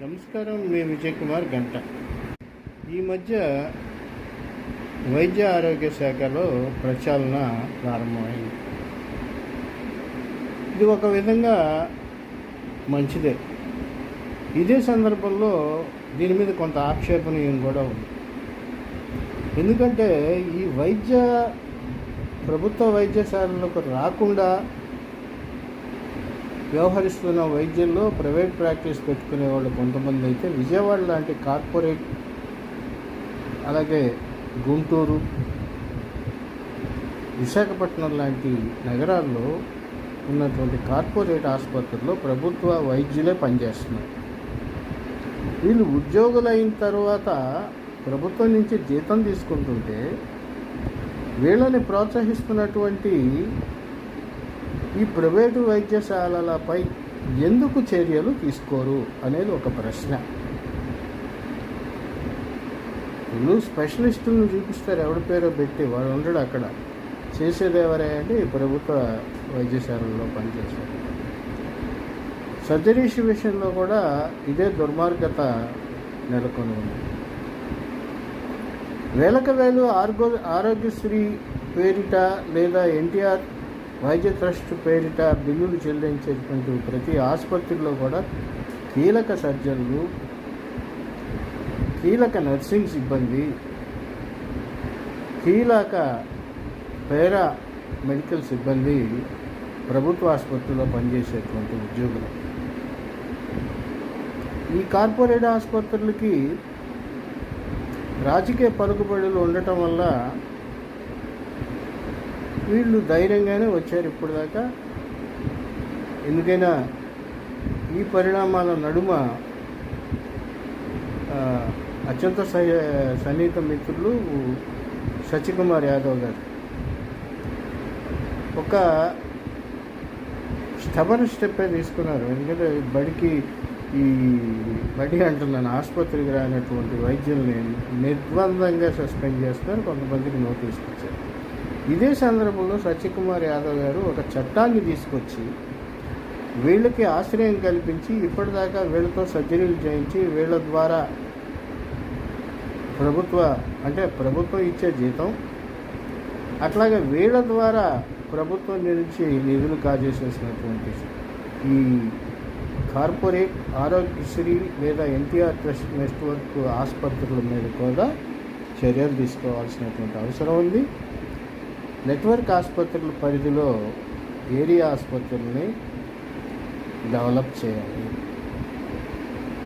నమస్కారం. మీ విజయ్ కుమార్ గంట. ఈ మధ్య వైద్య ఆరోగ్య శాఖలో ప్రచారణ ప్రారంభమైంది. ఇది ఒక విధంగా మంచిదే. ఇదే సందర్భంలో దీని మీద కొంత ఆక్షేపణీయం కూడా ఉంది. ఎందుకంటే ఈ ప్రభుత్వ వైద్యశాలలకు రాకుండా వ్యవహరిస్తున్న వైద్యుల్లో ప్రైవేట్ ప్రాక్టీస్ పెట్టుకునే వాళ్ళు కొంతమంది అయితే విజయవాడ లాంటి కార్పొరేట్, అలాగే గుంటూరు, విశాఖపట్నం లాంటి నగరాల్లో ఉన్నటువంటి కార్పొరేట్ ఆసుపత్రుల్లో ప్రభుత్వ వైద్యులే పనిచేస్తున్నారు. వీళ్ళు ఉద్యోగులైన తర్వాత ప్రభుత్వం నుంచి జీతం తీసుకుంటుంటే వీళ్ళని ప్రోత్సహిస్తున్నటువంటి ఈ ప్రైవేటు వైద్యశాలలపై ఎందుకు చర్యలు తీసుకోరు అనేది ఒక ప్రశ్న. వీళ్ళు స్పెషలిస్టులను చూపిస్తారు, ఎవడి పేరో పెట్టి, వాడు ఉండడు అక్కడ. చేసేది ఎవరే అంటే ఈ ప్రభుత్వ వైద్యశాలల్లో పనిచేస్తారు. సర్జరీస్ విషయంలో కూడా ఇదే దుర్మార్గత నెలకొని ఉంది. వేలకు వేలు ఆరోగ్యశ్రీ పేరిట లేదా ఎన్టీఆర్ వైద్య ట్రస్ట్ పేరిట బిల్లులు చెల్లించేటువంటి ప్రతి ఆసుపత్రిలో కూడా కీలక సర్జన్లు, కీలక నర్సింగ్ సిబ్బంది, కీలక పేరా మెడికల్ సిబ్బంది ప్రభుత్వ ఆసుపత్రిలో పనిచేసేటువంటి ఉద్యోగులు. ఈ కార్పొరేట్ ఆసుపత్రులకి రాజకీయ పలుకుబడులు ఉండటం వల్ల వీళ్ళు ధైర్యంగానే వచ్చారు ఇప్పుడు దాకా. ఎందుకైనా ఈ పరిణామాల నడుమ అత్యంత సన్నిహిత మిత్రులు శశికుమార్ యాదవ్ గారు ఒక స్టెబన్ స్టెప్పే తీసుకున్నారు. ఎందుకంటే బడి అంటున్నాను, ఆసుపత్రికి రానటువంటి వైద్యుల్ని నిర్బంధంగా సస్పెండ్ చేస్తున్నారు, కొంతమందికి నోటీస్ ఇచ్చారు. ఇదే సందర్భంలో శశికుమార్ యాదవ్ గారు ఒక చట్టాన్ని తీసుకొచ్చి వీళ్ళకి ఆశ్రయం కల్పించి ఇప్పటిదాకా వీళ్ళతో సర్జరీలు చేయించి వీళ్ళ ద్వారా ప్రభుత్వం ఇచ్చే జీతం, అట్లాగే వీళ్ళ ద్వారా ప్రభుత్వం నుంచి నిధులు కాజేసేసినటువంటి ఈ కార్పొరేట్ ఆరోగ్యశ్రీ లేదా ఎన్టీఆర్ ట్రస్ట్ నెట్వర్క్ ఆసుపత్రుల మీద కూడా చర్యలు తీసుకోవాల్సినటువంటి అవసరం ఉంది. నెట్వర్క్ ఆసుపత్రుల పరిధిలో ఏరియా ఆసుపత్రుల్ని డెవలప్ చేయాలి.